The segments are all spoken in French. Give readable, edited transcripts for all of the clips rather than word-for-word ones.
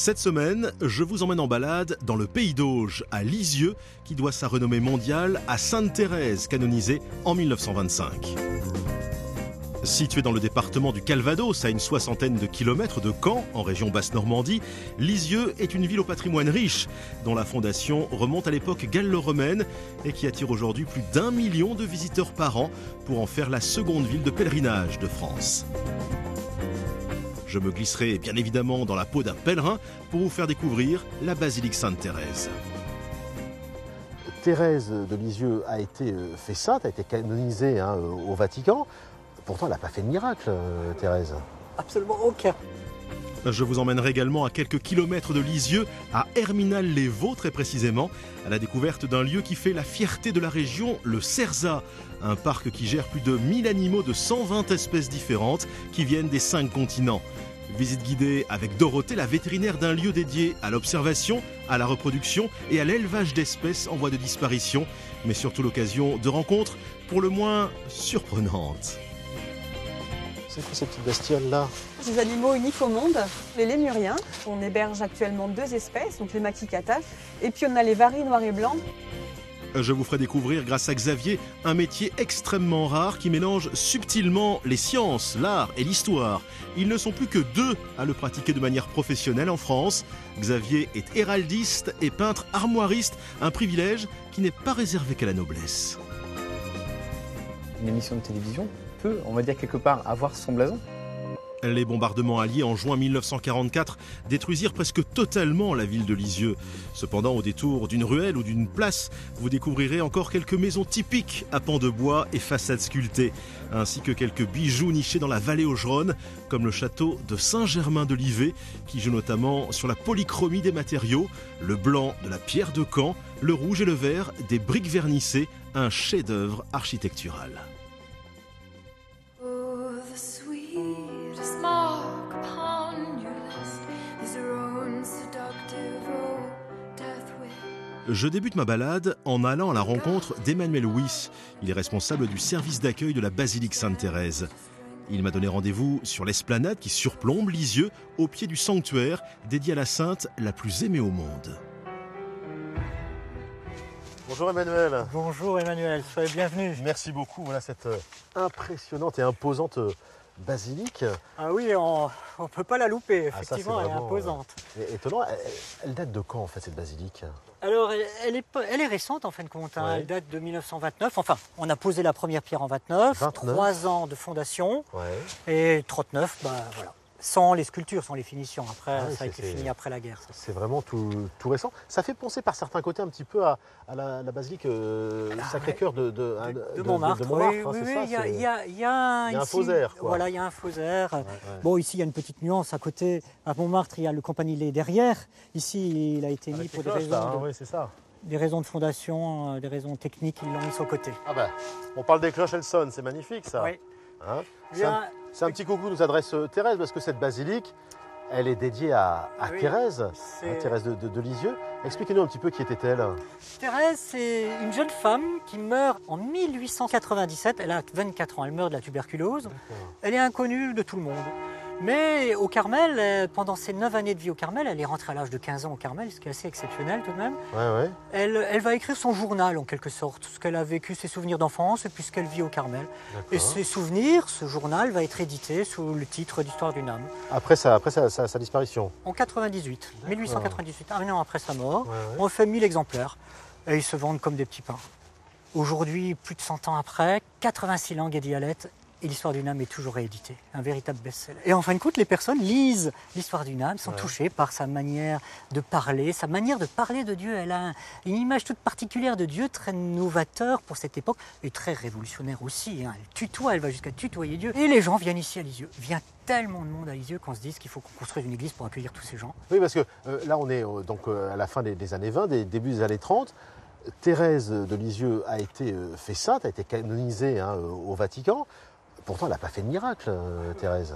Cette semaine, je vous emmène en balade dans le pays d'Auge, à Lisieux, qui doit sa renommée mondiale à Sainte Thérèse, canonisée en 1925. Située dans le département du Calvados, à une soixantaine de kilomètres de Caen, en région Basse-Normandie, Lisieux est une ville au patrimoine riche, dont la fondation remonte à l'époque gallo-romaine et qui attire aujourd'hui plus d'1 million de visiteurs par an pour en faire la seconde ville de pèlerinage de France. Je me glisserai bien évidemment dans la peau d'un pèlerin pour vous faire découvrir la basilique Sainte-Thérèse. Thérèse de Lisieux a été fait sainte, a été canonisée au Vatican. Pourtant, elle n'a pas fait de miracle, Thérèse. Absolument aucun. Je vous emmènerai également à quelques kilomètres de Lisieux, à Herminal-les-Vaux très précisément, à la découverte d'un lieu qui fait la fierté de la région, le CERSA, un parc qui gère plus de 1000 animaux de 120 espèces différentes qui viennent des 5 continents. Visite guidée avec Dorothée, la vétérinaire d'un lieu dédié à l'observation, à la reproduction et à l'élevage d'espèces en voie de disparition, mais surtout l'occasion de rencontres pour le moins surprenantes. C'est quoi ces petites bestioles-là? Des animaux uniques au monde, les lémuriens. On héberge actuellement 2 espèces, donc les makikatas, et puis on a les varis noirs et blancs. Je vous ferai découvrir grâce à Xavier un métier extrêmement rare qui mélange subtilement les sciences, l'art et l'histoire. Ils ne sont plus que 2 à le pratiquer de manière professionnelle en France. Xavier est héraldiste et peintre armoiriste, un privilège qui n'est pas réservé qu'à la noblesse. Une émission de télévision peut, on va dire quelque part, avoir son blason. Les bombardements alliés en juin 1944 détruisirent presque totalement la ville de Lisieux. Cependant, au détour d'une ruelle ou d'une place, vous découvrirez encore quelques maisons typiques à pans de bois et façades sculptées, ainsi que quelques bijoux nichés dans la vallée augeronne, comme le château de Saint-Germain-de-Livet, qui joue notamment sur la polychromie des matériaux, le blanc de la pierre de Caen, le rouge et le vert des briques vernissées, un chef-d'œuvre architectural. Je débute ma balade en allant à la rencontre d'Emmanuel Wyss. Il est responsable du service d'accueil de la basilique Sainte-Thérèse. Il m'a donné rendez-vous sur l'esplanade qui surplombe Lisieux, au pied du sanctuaire dédié à la sainte la plus aimée au monde. Bonjour Emmanuel. Bonjour Emmanuel, soyez bienvenue. Merci beaucoup. Voilà cette impressionnante et imposante basilique. Ah oui, on ne peut pas la louper, effectivement, ça, elle est imposante. Étonnant, elle date de quand en fait cette basilique? Alors elle est récente en fin de compte, Ouais. Elle date de 1929, enfin on a posé la première pierre en 29, 29. 3 ans de fondation, Ouais. et 39, voilà. Sans les sculptures, sans les finitions, après Ah oui, ça a été fini après la guerre. Ça. C'est vraiment tout récent. Ça fait penser par certains côtés un petit peu à la basilique Sacré-Cœur de Montmartre. Montmartre, Oui, c'est ça, il y a un ici, fausaire, quoi. Voilà, il y a un fausaire. ouais. Bon, ici, il y a une petite nuance. À côté, à Montmartre, il y a le campanile derrière. Ici, il a été mis Avec pour les cloches, oui, c'est ça. des raisons de fondation, des raisons techniques, ils l'ont mis sur le côté. Ah bah, on parle des cloches, elles sonnent, c'est magnifique ça. Oui. Hein, Bien, c'est un petit coucou nous adresse Thérèse, parce que cette basilique, elle est dédiée à Oui, Thérèse, c'est- Thérèse de Lisieux. Expliquez-nous un petit peu qui était-elle. Thérèse, c'est une jeune femme qui meurt en 1897. Elle a 24 ans, elle meurt de la tuberculose. Elle est inconnue de tout le monde. Mais au Carmel, pendant ses 9 années de vie au Carmel, elle est rentrée à l'âge de 15 ans au Carmel, ce qui est assez exceptionnel tout de même. Ouais. Elle va écrire son journal en quelque sorte, ce qu'elle a vécu, ses souvenirs d'enfance et puis ce qu'elle vit au Carmel. Et D'accord. ses souvenirs, ce journal va être édité sous le titre d'Histoire d'une âme. Après sa disparition. En 98, 1898, un an après sa mort, Ouais. on fait 1000 exemplaires et ils se vendent comme des petits pains. Aujourd'hui, plus de 100 ans après, 86 langues et dialectes, et l'Histoire d'une âme est toujours rééditée, un véritable best-seller. Et en fin de compte, les personnes lisent l'Histoire d'une âme, sont touchées par sa manière de parler de Dieu. Elle a une image toute particulière de Dieu, très novateur pour cette époque, et très révolutionnaire aussi. Elle va jusqu'à tutoyer Dieu. Et les gens viennent ici à Lisieux. Vient tellement de monde à Lisieux qu'on se dise qu'il faut qu'on construise une église pour accueillir tous ces gens. Oui, parce que là on est à la fin des années 20, début des années 30. Thérèse de Lisieux a été fait sainte, a été canonisée au Vatican. Pourtant, elle n'a pas fait de miracle, Thérèse.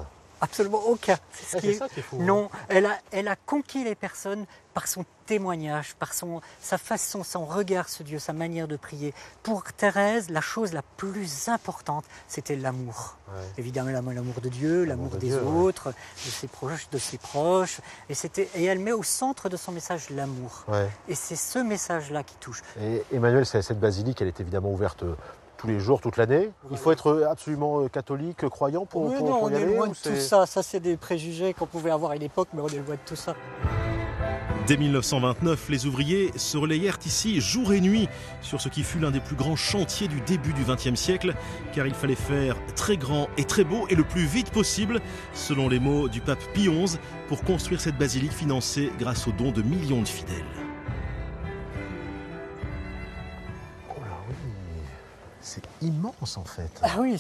absolument aucun. C'est ce Ouais, qui c'est est- ça qui est fou. hein. Non, elle a conquis les personnes par son témoignage, par sa façon, son regard sur Dieu, sa manière de prier. Pour Thérèse, la chose la plus importante, c'était l'amour. Ouais. Évidemment, l'amour de Dieu, l'amour de des Dieu, ouais. autres, de ses proches. Et elle met au centre de son message l'amour. Ouais. Et c'est ce message-là qui touche. Et Emmanuel, cette basilique, elle est évidemment ouverte tous les jours, toute l'année. Il faut être absolument catholique, croyant pour, Oui, pour, non, pour on y est aller loin ou de c'est- tout ça. Ça, c'est des préjugés qu'on pouvait avoir à une époque, mais on est loin de tout ça. Dès 1929, les ouvriers se relayèrent ici jour et nuit sur ce qui fut l'un des plus grands chantiers du début du XXe siècle, car il fallait faire très grand et très beau et le plus vite possible, selon les mots du pape Pie XI, pour construire cette basilique financée grâce aux dons de millions de fidèles. Oh là oui, c'est immense en fait. Ah oui,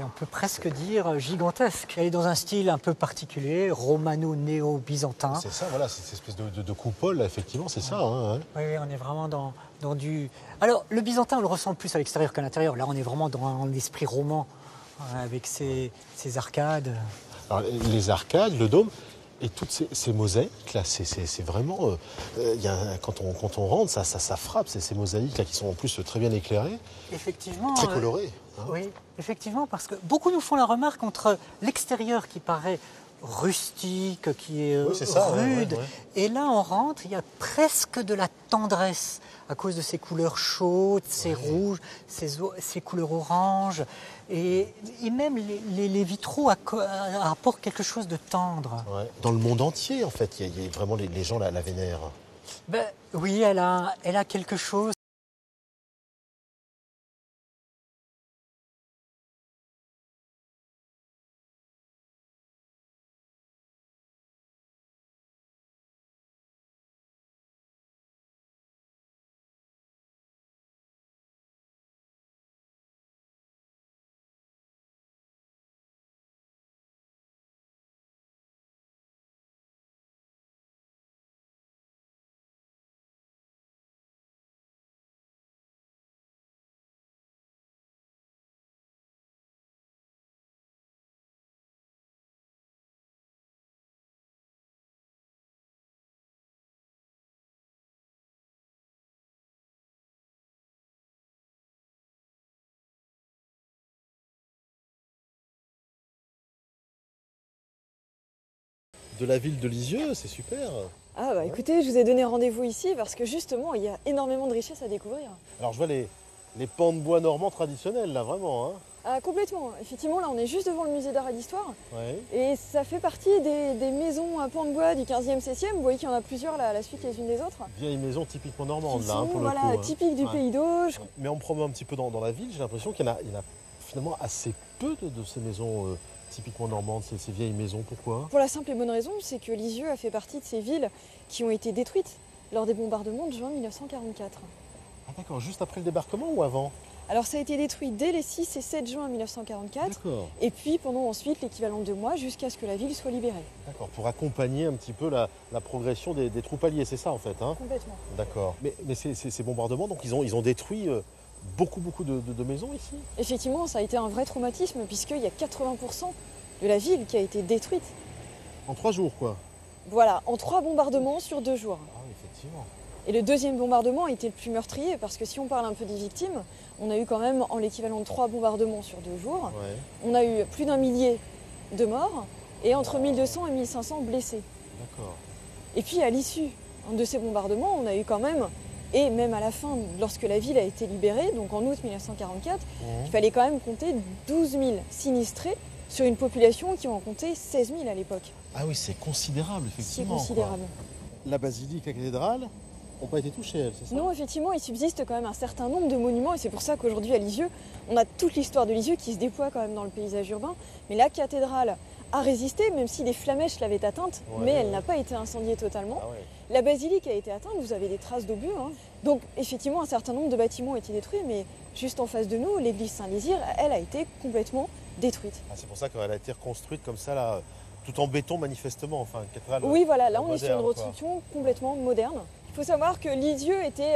on peut presque dire gigantesque. Elle est dans un style un peu particulier, romano-néo-byzantin. C'est ça, voilà, c'est cette espèce de coupole, là, effectivement, c'est ça. Hein, hein. Oui, on est vraiment dans du... Alors, le byzantin, on le ressent plus à l'extérieur qu'à l'intérieur. Là, on est vraiment dans l'esprit roman, avec ses arcades. Alors, les arcades, le dôme, et toutes ces mosaïques, là, c'est vraiment... quand on rentre, ça frappe, ces mosaïques, là, qui sont en plus très bien éclairées, Effectivement. très colorées. hein. Oui, effectivement, parce que beaucoup nous font la remarque entre l'extérieur qui paraît rustique, qui est Oui, c'est ça, ouais, rude, ouais, ouais. et là on rentre, il y a presque de la tendresse à cause de ces couleurs chaudes, ces rouges, ces couleurs oranges, et même les vitraux apportent quelque chose de tendre. Ouais. Dans le monde entier, en fait, il y a vraiment les gens la vénèrent. Ben, oui, elle a quelque chose. De la ville de Lisieux, c'est super. Ah bah écoutez, je vous ai donné rendez-vous ici parce que justement, il y a énormément de richesses à découvrir. Alors je vois les pans de bois normands traditionnels, là, vraiment. Hein. Ah complètement, effectivement là on est juste devant le musée d'art et d'histoire Ouais. et ça fait partie des maisons à pans de bois du 15e, 16e. Vous voyez qu'il y en a plusieurs là, à la suite les unes des autres. Vieille maison typiquement normande, Qui là, hein, sont pour voilà, le coup. hein. typiques du Ouais. pays d'Auge. Mais en me promenant un petit peu dans la ville, j'ai l'impression qu'il y en a finalement assez peu de ces maisons typiquement normandes, ces vieilles maisons. Pourquoi? Pour la simple et bonne raison, c'est que Lisieux a fait partie de ces villes qui ont été détruites lors des bombardements de juin 1944. Ah d'accord, juste après le débarquement ou avant? Alors ça a été détruit dès les 6 et 7 juin 1944 D'accord, et puis pendant ensuite l'équivalent de 2 mois jusqu'à ce que la ville soit libérée. d'accord, pour accompagner un petit peu la progression des troupes alliées, c'est ça en fait, hein? Complètement. D'accord. Mais ces bombardements, donc ils ont détruit beaucoup de maisons ici? Effectivement, ça a été un vrai traumatisme puisqu'il y a 80% de la ville qui a été détruite. En 3 jours, quoi. Voilà, en 3 bombardements sur 2 jours. Ah oui, effectivement. Et le deuxième bombardement a été le plus meurtrier parce que si on parle un peu des victimes, on a eu quand même en l'équivalent de 3 bombardements sur 2 jours. Ouais, On a eu plus d'un millier de morts et entre 1200 et 1500 blessés. d'accord. Et puis à l'issue de ces bombardements, on a eu quand même, et même à la fin, lorsque la ville a été libérée, donc en août 1944, il fallait quand même compter 12 000 sinistrés sur une population qui en comptait 16 000 à l'époque. Ah oui, c'est considérable, C'est effectivement. considérable. quoi. La basilique, la cathédrale n'ont pas été touchées, elles, c'est ça? Non, effectivement, il subsiste quand même un certain nombre de monuments et c'est pour ça qu'aujourd'hui à Lisieux, on a toute l'histoire de Lisieux qui se déploie quand même dans le paysage urbain. Mais la cathédrale a résisté, même si les flamèches l'avaient atteinte, Ouais, mais elle ouais. n'a pas été incendiée totalement. Ah ouais. La basilique a été atteinte, vous avez des traces d'obus. hein. Donc effectivement, un certain nombre de bâtiments ont été détruits, mais juste en face de nous, l'église Saint-Lizire, elle a été complètement détruite. Ah, c'est pour ça qu'elle a été reconstruite comme ça, là, tout en béton manifestement, enfin, une cathédrale. Oui, voilà, là on est sur une moderne, quoi. reconstruction complètement moderne. Il faut savoir que Lisieux était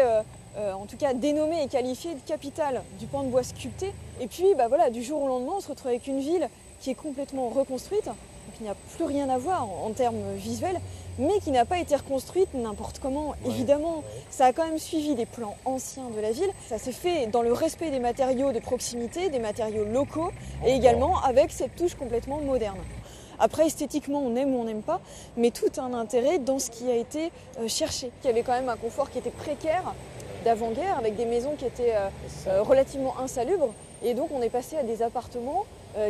en tout cas dénommée et qualifiée de capitale du pan de bois sculpté. Et puis bah, voilà, du jour au lendemain, on se retrouve avec une ville qui est complètement reconstruite. qui n'a plus rien à voir en termes visuels, mais qui n'a pas été reconstruite n'importe comment. Évidemment, ça a quand même suivi des plans anciens de la ville. Ça s'est fait dans le respect des matériaux de proximité, des matériaux locaux, et également avec cette touche complètement moderne. Après, esthétiquement, on aime ou on n'aime pas, mais tout a un intérêt dans ce qui a été cherché. Il y avait quand même un confort qui était précaire, d'avant-guerre, avec des maisons qui étaient relativement insalubres. Et donc, on est passé à des appartements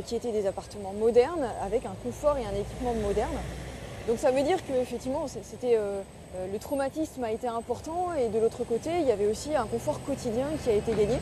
qui étaient des appartements modernes, avec un confort et un équipement moderne. Donc ça veut dire qu'effectivement, le traumatisme a été important, et de l'autre côté, il y avait aussi un confort quotidien qui a été gagné.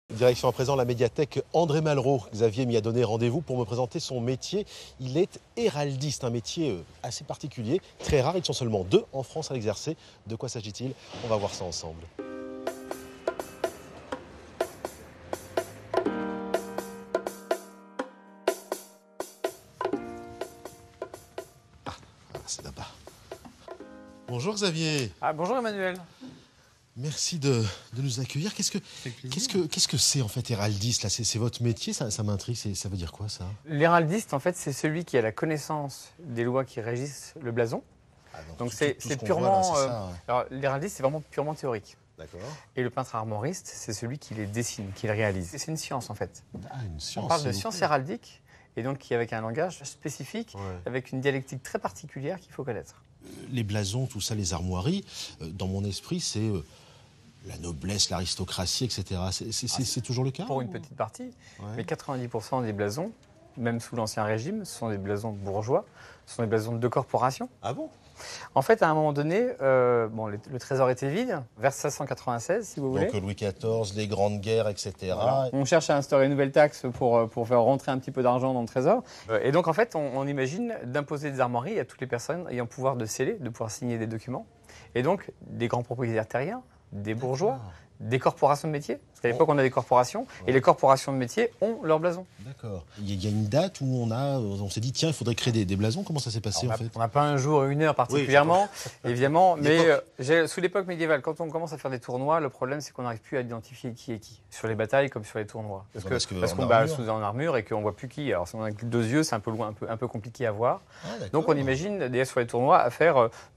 Direction à présent la médiathèque André Malraux. Xavier m'y a donné rendez-vous pour me présenter son métier. Il est héraldiste, un métier assez particulier, très rare. Ils sont seulement 2 en France à l'exercer. De quoi s'agit-il? On va voir ça ensemble. C'est là-bas. Bonjour Xavier. Ah, bonjour Emmanuel. Merci de nous accueillir. Qu'est-ce que c'est en fait héraldiste là? C'est votre métier, ça m'intrigue. Ça veut dire quoi ça? L'héraldiste, en fait, c'est celui qui a la connaissance des lois qui régissent le blason. Ah, Donc tout c'est ce qu'on purement. voit, là, c'est ça, ouais. Alors l'héraldiste, c'est vraiment purement théorique. D'accord. Et le peintre armoriste, c'est celui qui les dessine, qui les réalise. C'est une science en fait. Ah, une science. On parle de science héraldique, et donc qui avec un langage spécifique, avec une dialectique très particulière qu'il faut connaître. Les blasons, tout ça, les armoiries, dans mon esprit, c'est la noblesse, l'aristocratie, etc. C'est toujours le cas? Pour une petite partie, mais 90% des blasons, même sous l'Ancien Régime, ce sont des blasons bourgeois, ce sont des blasons de corporation. Ah bon? En fait, à un moment donné, le trésor était vide, vers 1696, si vous voulez. Donc Louis XIV, les grandes guerres, etc. Voilà. On cherche à instaurer une nouvelle taxe pour faire rentrer un petit peu d'argent dans le trésor. Et donc, en fait, on imagine d'imposer des armoiries à toutes les personnes ayant pouvoir de sceller, de pouvoir signer des documents. Et donc, des grands propriétaires terriens, des bourgeois, des corporations de métiers. Parce qu'à l'époque, on a des corporations, et les corporations de métiers ont leur blason. D'accord. Il y a une date où on s'est dit, tiens, il faudrait créer des blasons. Comment ça s'est passé, en fait? On n'a pas un jour, une heure particulièrement, évidemment, mais sous l'époque médiévale, quand on commence à faire des tournois, le problème, c'est qu'on n'arrive plus à identifier qui est qui, sur les batailles comme sur les tournois. Parce qu'on bat sous en armure et qu'on ne voit plus qui. Alors, si on a 2 yeux, c'est un peu loin, un peu compliqué à voir. Donc, on imagine, d'ailleurs, sur les tournois,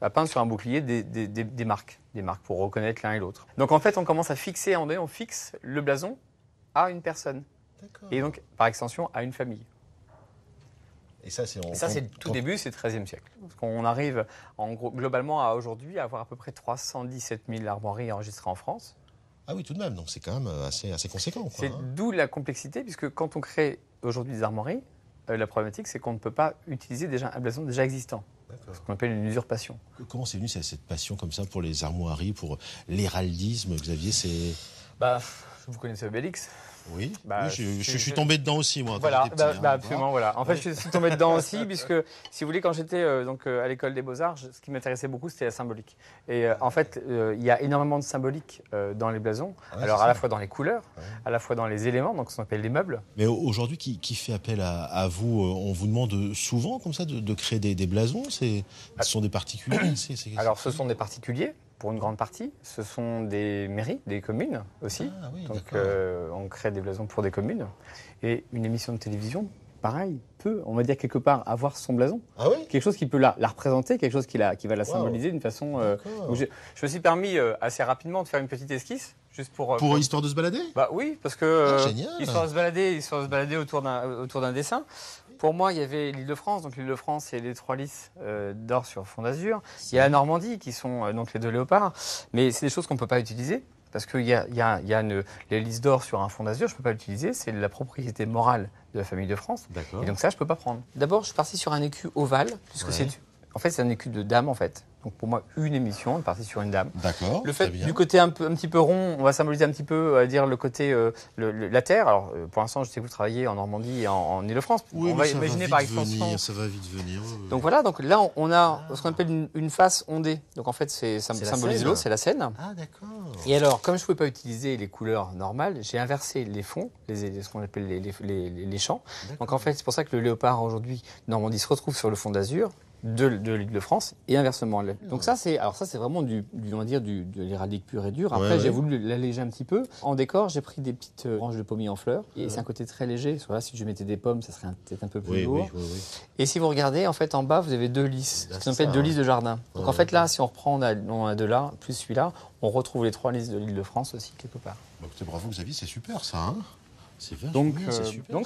à peindre sur un bouclier des marques pour reconnaître l'un et l'autre. Donc, en fait, on commence à fixer, on fixe le blason à une personne. Et donc, par extension, à une famille. Et ça, c'est le tout début, c'est le XIIIe siècle. Parce qu'on arrive, globalement, à aujourd'hui, à avoir à peu près 317 000 armoiries enregistrées en France. Ah oui, tout de même. Donc, c'est quand même assez conséquent. C'est d'où la complexité, puisque quand on crée aujourd'hui des armoiries, la problématique, c'est qu'on ne peut pas utiliser un blason déjà existant. Ce qu'on appelle une usurpation. Comment c'est venu cette passion comme ça pour les armoiries, pour l'héraldisme, Xavier? Vous connaissez Obélix? Oui, je suis tombé dedans aussi, moi. Voilà, absolument, voilà. En fait, je suis tombé dedans aussi, puisque, si vous voulez, quand j'étais à l'école des Beaux-Arts, ce qui m'intéressait beaucoup, c'était la symbolique. Et en fait, il y a énormément de symbolique dans les blasons. Alors, à la fois dans les couleurs, à la fois dans les éléments, donc ce qu'on appelle les meubles. Mais aujourd'hui, qui fait appel à vous? On vous demande souvent, comme ça, de créer des blasons? Ce sont des particuliers? Alors, ce sont des particuliers. Pour une grande partie, ce sont des mairies, des communes aussi. Ah, oui, donc on crée des blasons pour des communes. Et une émission de télévision, pareil, peut, on va dire quelque part, avoir son blason. Ah oui? Quelque chose qui peut la représenter, quelque chose qui va la symboliser d'une façon... je me suis permis assez rapidement de faire une petite esquisse. Juste pour histoire de se balader? Oui, parce que génial. Histoire de se balader autour d'un dessin. Pour moi, il y avait l'Île-de-France. Donc l'Île-de-France, c'est les 3 lys d'or sur fond d'azur. Il y a la Normandie, qui sont donc les 2 léopards. Mais c'est des choses qu'on ne peut pas utiliser. Parce qu'il y a les lys d'or sur un fond d'azur, je ne peux pas l'utiliser. C'est la propriété morale de la famille de France. D'accord. Et donc ça, je ne peux pas prendre. D'abord, je suis parti sur un écu ovale, puisque c'est un écu de dame, en fait. Donc pour moi, une émission, on est parti sur une dame. D'accord. Le fait du côté un petit peu rond, on va symboliser un petit peu, à dire le côté la terre. Alors pour l'instant, je sais que vous travaillez en Normandie et en Île-de-France. Oui, on va imaginer par extension. Ça va vite venir. Oui. Donc voilà, donc là on a ce qu'on appelle une face ondée. Donc en fait, ça symbolise l'eau, c'est la Seine. Ah d'accord. Et alors, comme je ne pouvais pas utiliser les couleurs normales, j'ai inversé les fonds, ce qu'on appelle les champs. Donc en fait, c'est pour ça que le léopard aujourd'hui, Normandie, se retrouve sur le fond d'azur de l'île de France et inversement. Donc ça, c'est vraiment on va dire de l'héraldique pur et dur. Après, j'ai voulu l'alléger un petit peu. En décor, j'ai pris des petites branches de pommier en fleurs. Et c'est un côté très léger. Là, si je mettais des pommes, ça serait peut-être un peu plus lourd. Et si vous regardez, en fait, en bas, vous avez 2 lys. Ce qu'on appelle 2 lys de jardin. Donc en fait, là, si on reprend, on a 2 là, plus celui-là, on retrouve les 3 lys de l'île de France aussi, quelque part. Bah, écoutez, bravo Xavier, c'est super ça, hein. Donc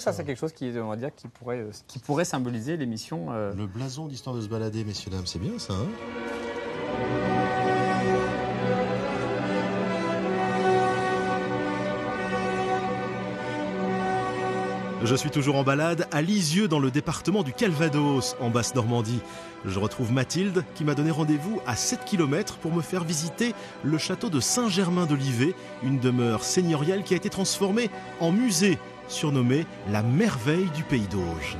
ça, c'est quelque chose on va dire, qui pourrait symboliser l'émission. Le blason d'Histoire de se balader, messieurs, dames, c'est bien ça, hein. Je suis toujours en balade à Lisieux dans le département du Calvados, en Basse-Normandie. Je retrouve Mathilde qui m'a donné rendez-vous à 7 km pour me faire visiter le château de Saint-Germain-de-Livet, une demeure seigneuriale qui a été transformée en musée, surnommé la merveille du Pays d'Auge.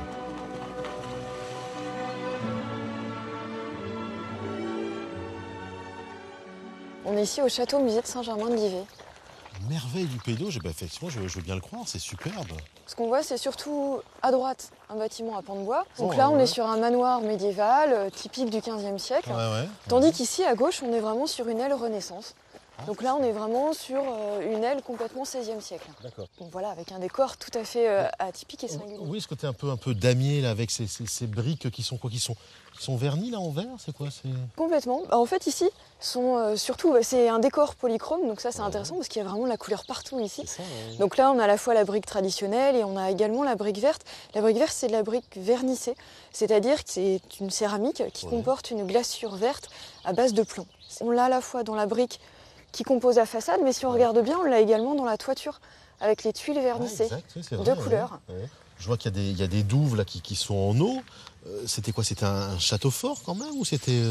On est ici au château musée de Saint-Germain-de-Livet. Merveille du Pays d'Auge, effectivement, je veux bien le croire, c'est superbe. Ce qu'on voit, c'est surtout à droite un bâtiment à pans de bois. Donc là, on est sur un manoir médiéval typique du XVe siècle. Tandis qu'ici, à gauche, on est vraiment sur une aile Renaissance. Donc là, on est vraiment sur une aile complètement XVIe siècle. D'accord. Donc voilà, avec un décor tout à fait atypique et singulier. Oui, ce côté un peu damier là, avec ces briques qui sont vernies là en vert, c'est quoi? Complètement. En fait, ici, c'est un décor polychrome, donc ça c'est intéressant parce qu'il y a vraiment la couleur partout ici. Ça, Donc là, on a à la fois la brique traditionnelle et on a également la brique verte. La brique verte, c'est de la brique vernissée, c'est-à-dire que c'est une céramique qui comporte une glaçure verte à base de plomb. On l'a à la fois dans la brique qui compose la façade, mais si on regarde bien, on l'a également dans la toiture, avec les tuiles vernissées, de couleurs. Je vois qu'il y a des douves là qui sont en eau. C'était quoi? C'était un château fort quand même ou c'était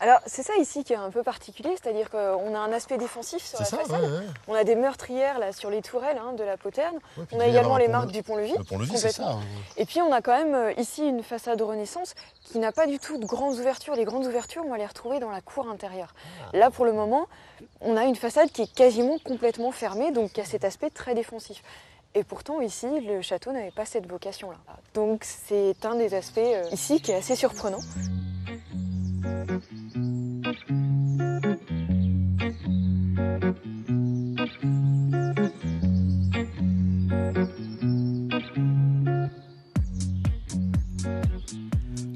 Alors c'est ça ici qui est un peu particulier, c'est-à-dire qu'on a un aspect défensif sur la façade. On a des meurtrières là sur les tourelles de la poterne. On a également les marques du pont-levis. Le pont-levis, c'est ça. Et puis on a quand même ici une façade Renaissance qui n'a pas du tout de grandes ouvertures. Les grandes ouvertures, on va les retrouver dans la cour intérieure. Là pour le moment, on a une façade qui est quasiment complètement fermée, donc qui a cet aspect très défensif. Et pourtant, ici, le château n'avait pas cette vocation-là. Donc, c'est un des aspects ici qui est assez surprenant.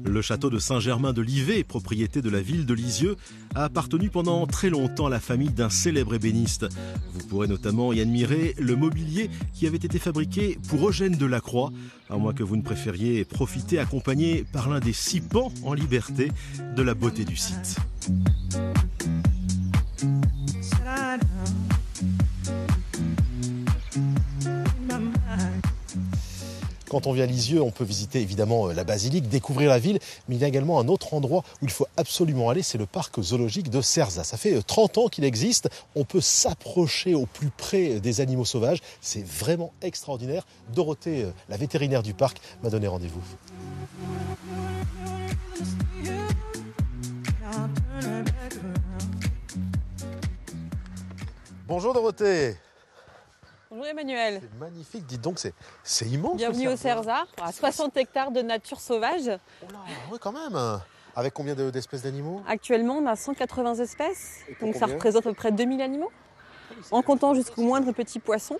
Le château de Saint-Germain-de-Livet, propriété de la ville de Lisieux, a appartenu pendant très longtemps à la famille d'un célèbre ébéniste. Vous pourrez notamment y admirer le mobilier qui avait été fabriqué pour Eugène Delacroix, à moins que vous ne préfériez profiter accompagné par l'un des 6 pans en liberté de la beauté du site. Quand on vient à Lisieux, on peut visiter évidemment la basilique, découvrir la ville, mais il y a également un autre endroit où il faut absolument aller, c'est le parc zoologique de Cerzat. Ça fait 30 ans qu'il existe, on peut s'approcher au plus près des animaux sauvages, c'est vraiment extraordinaire. Dorothée, la vétérinaire du parc, m'a donné rendez-vous. Bonjour Dorothée. Bonjour Emmanuel. C'est magnifique, dites donc, c'est immense. Bienvenue au Cerzat, à 60 hectares de nature sauvage. Oh là, oui quand même. Avec combien d'espèces d'animaux? Actuellement, on a 180 espèces, donc ça représente à peu près 2000 animaux, en comptant jusqu'au moindre petit poisson.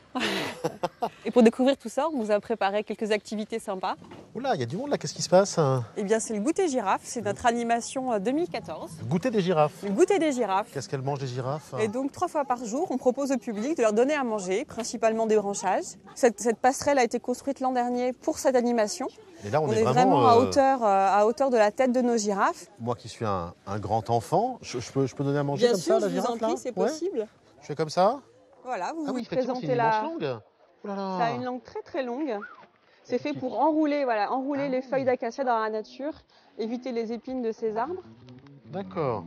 Et pour découvrir tout ça, on vous a préparé quelques activités sympas. Oula, il y a du monde là, qu'est-ce qui se passe? Eh bien, c'est le goûter girafe, c'est notre animation 2014. Le goûter des girafes. Le goûter des girafes. Qu'est-ce qu'elles mangent les girafes? Et donc 3 fois par jour, on propose au public de leur donner à manger, principalement des branchages. Cette passerelle a été construite l'an dernier pour cette animation. Et là, on est vraiment à hauteur de la tête de nos girafes. Moi qui suis un grand enfant, je peux donner à manger comme ça à la girafe? Bien sûr, je vous en prie, c'est possible. Je fais comme ça? Voilà, vous oui, vous présentez là. Langue. Oh là là. Ça a une langue très très longue. C'est fait pour enrouler les feuilles d'acacia dans la nature, éviter les épines de ces arbres. D'accord.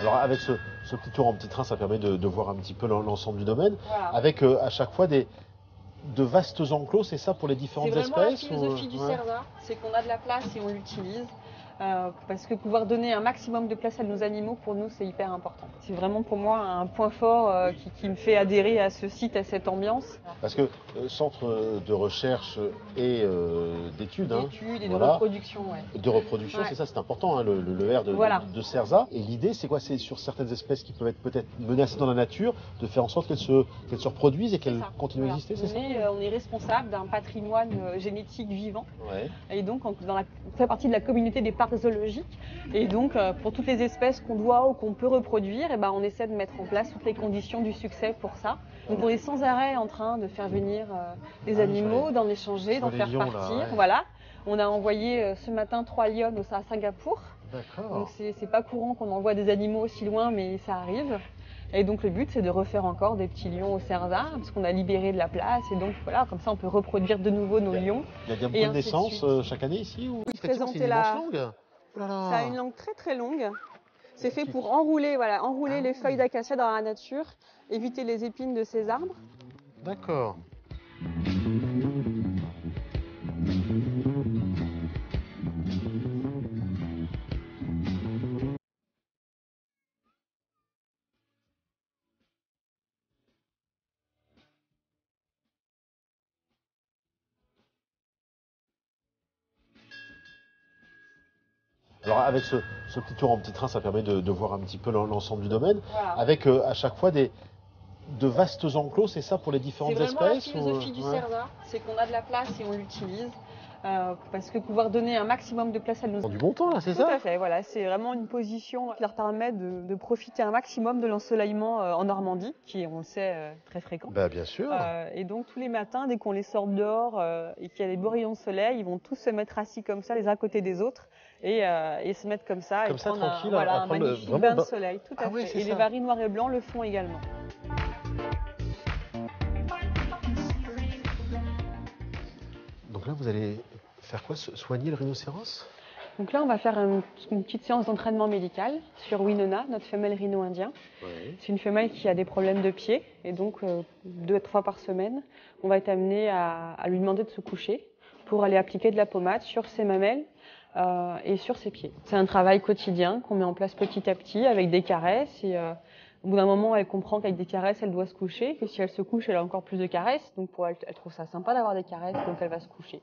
Alors avec ce petit tour en petit train, ça permet de voir un petit peu l'ensemble du domaine, Voilà. avec à chaque fois de vastes enclos, c'est ça pour les différentes espèces? C'est vraiment la philosophie du CERSA, c'est qu'on a de la place et on l'utilise. Parce que pouvoir donner un maximum de place à nos animaux, pour nous, c'est hyper important. C'est vraiment pour moi un point fort qui me fait adhérer à ce site, à cette ambiance. Parce que centre de recherche et d'études. D'études et de reproduction, ouais. De reproduction, ouais. C'est ça, c'est important, hein, le R de CERSA. Et l'idée, c'est quoi? C'est sur certaines espèces qui peuvent être peut-être menacées dans la nature, de faire en sorte qu'elles se reproduisent et qu'elles continuent à exister, c'est ça? On est responsable d'un patrimoine génétique vivant. Ouais. Et donc, on fait partie de la communauté des parcs zoologiques. Et donc, pour toutes les espèces qu'on doit ou qu'on peut reproduire, et ben, on essaie de mettre en place toutes les conditions du succès pour ça. Donc, on est sans arrêt en train de faire venir des animaux, d'en échanger, d'en faire partir. Là, ouais. Voilà. On a envoyé ce matin 3 lions à Singapour. D'accord. Donc, c'est pas courant qu'on envoie des animaux aussi loin, mais ça arrive. Et donc, le but, c'est de refaire encore des petits lions au CERSA, parce qu'on a libéré de la place. Et donc, voilà, comme ça, on peut reproduire de nouveau nos lions. Il y a beaucoup de naissances chaque année ici ou... Oui, présenter la... Ça a une langue très très longue. C'est fait pour enrouler, les feuilles d'acacia dans la nature, éviter les épines de ces arbres. D'accord. Alors avec ce petit tour en petit train, ça permet de voir un petit peu l'ensemble du domaine, voilà. Avec à chaque fois de vastes enclos, c'est ça pour les différentes espèces? C'est vraiment la philosophie du CERSA, c'est qu'on a de la place et on l'utilise. Parce que pouvoir donner un maximum de place à nos... Du bon temps là, c'est ça? Tout à fait, voilà. C'est vraiment une position qui leur permet de profiter un maximum de l'ensoleillement en Normandie, qui, on le sait, très fréquent. Bah, bien sûr. Et donc tous les matins, dès qu'on les sort dehors et qu'il y a des beaux rayons de soleil, ils vont tous se mettre assis comme ça, les uns à côté des autres, et se mettre comme ça et prendre tranquille, un magnifique bain de soleil. Tout à fait. Et les varis noirs et blancs le font également. Donc là, vous allez faire quoi? Soigner le rhinocéros? Donc là, on va faire une petite séance d'entraînement médical sur Winona, notre femelle rhino indien. Ouais. C'est une femelle qui a des problèmes de pied. Et donc, 2 à 3 par semaine, on va être amené à lui demander de se coucher pour aller appliquer de la pommade sur ses mamelles et sur ses pieds. C'est un travail quotidien qu'on met en place petit à petit avec des caresses. Et au bout d'un moment, elle comprend qu'avec des caresses, elle doit se coucher. Que si elle se couche, elle a encore plus de caresses. Donc pour elle, elle trouve ça sympa d'avoir des caresses, donc elle va se coucher.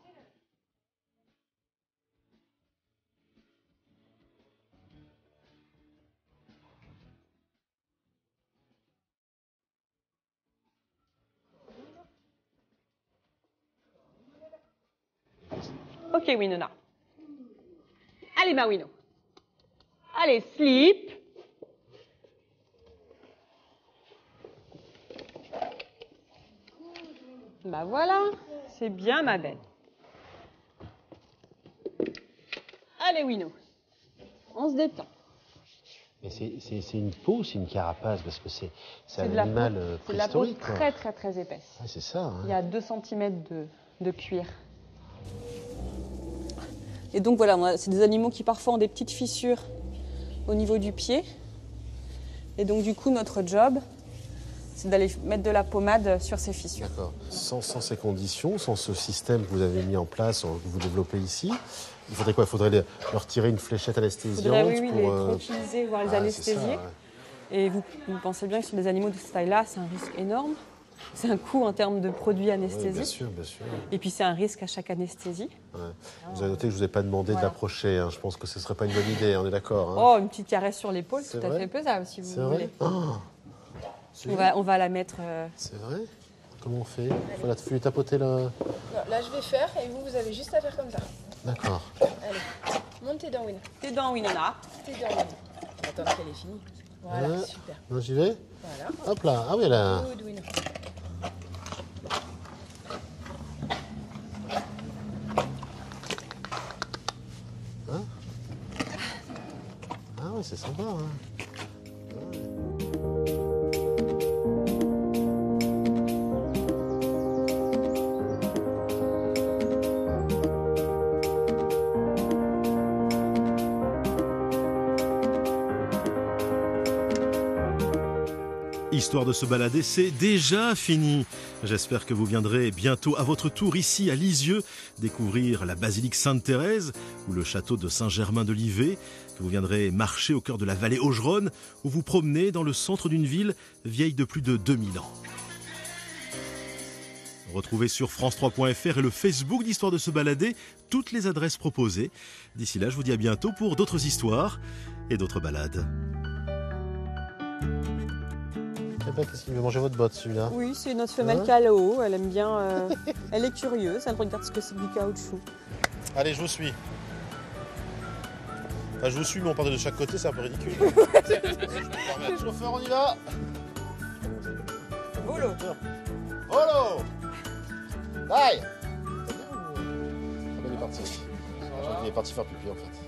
Ok, Winona. Allez, ma Wino. Allez, sleep. Bah voilà, c'est bien ma belle. Allez, Wino. On se détend. Mais c'est une peau, c'est une carapace, parce que c'est un animal préhistorique. C'est de la peau très très très épaisse. Ah, c'est ça. Hein. Il y a 2 cm de cuir. Et donc voilà, c'est des animaux qui parfois ont des petites fissures au niveau du pied. Et donc du coup, notre job, c'est d'aller mettre de la pommade sur ces fissures. D'accord. Sans ces conditions, sans ce système que vous avez mis en place, que vous développez ici, il faudrait quoi? Il faudrait leur tirer une fléchette anesthésiante oui, pour... les tranquilliser, voire les anesthésier. Ça, ouais. Et vous pensez bien que sur des animaux de cette taille-là, c'est un risque énorme. C'est un coût en termes de produits anesthésiques. Oui, bien sûr, bien sûr. Et puis c'est un risque à chaque anesthésie. Ouais. Vous avez noté que je ne vous ai pas demandé de l'approcher. Hein. Je pense que ce ne serait pas une bonne idée, on est d'accord. Hein. Oh, une petite caresse sur l'épaule, tout à fait pesable si vous voulez. On va la mettre... C'est vrai? Comment on fait? Il faut lui tapoter là. Non, là je vais faire et vous avez juste à faire comme ça. D'accord. Allez, monte tes dents, Win. Tes dents, Winona. Tes dents, Win. Attends qu'elle est finie. Voilà, super. Non, j'y vais? Voilà. Hop là, ah oui là. Good, Win. Hein? Ah oui, c'est sympa. Hein. Histoire de se balader, c'est déjà fini. J'espère que vous viendrez bientôt à votre tour ici à Lisieux découvrir la basilique Sainte-Thérèse ou le château de Saint-Germain-de-Livet, que vous viendrez marcher au cœur de la vallée Augeronne ou vous promener dans le centre d'une ville vieille de plus de 2000 ans. Retrouvez sur France3.fr et le Facebook d'Histoire de se balader toutes les adresses proposées. D'ici là, je vous dis à bientôt pour d'autres histoires et d'autres balades. Qu'est-ce qu'il veut manger votre botte, celui-là? Oui, c'est notre femelle Calao. Elle aime bien. Elle est curieuse. Elle regarde ce que c'est que du caoutchouc. Allez, je vous suis. Enfin, je vous suis, mais on part de chaque côté, c'est un peu ridicule. Chauffeur, on y va. Volo. Volo. Bye. Il est parti. Il est parti faire pipi, en fait.